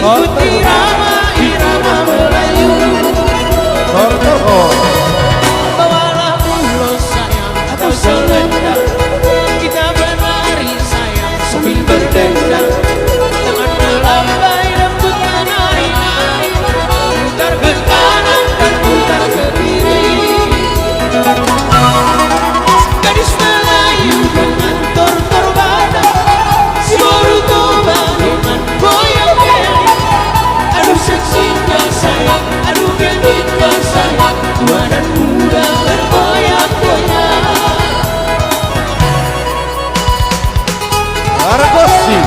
ikuti irama Melayu. Bawalah ulos sayang atau selendang, kita berlari sayang sambil berdendang. Tangan melambai lembut menari-nari, putar ke kanan dan putar ke kiri. Gadis Melayu dengan tortor badan, si Borutoba dengan goyang keri. Aduh seksinya sayang, aduh gendutnya sayang, tua dan muda bergoyang-goyang. Argosi.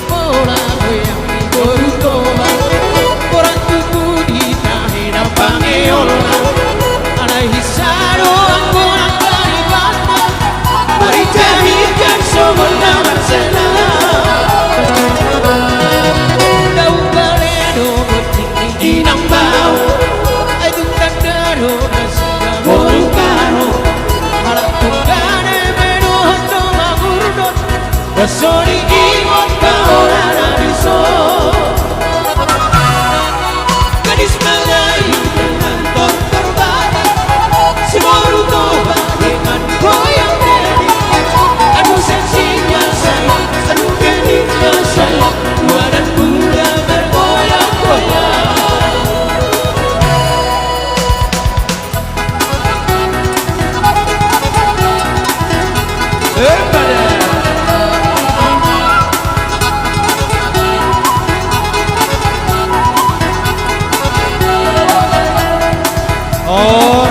Bola goyang di Borutoba, orang tuku di tahina Pangeola. Alaihi sado anggolan dari banda, mari jadikan somongan Marcela. Dau baleno bertinggi inang bau, itu kandaro nasiga Borukano. Halak tunggane menu hondo magurdot, basoni ingot kaorana diso. Gadis Melayu dengan tortor badan, si Borutoba dengan goyang keri. Aduh seksinya sayang, aduh gendutnya sayang, tua dan muda bergoyang-goyang. Oh.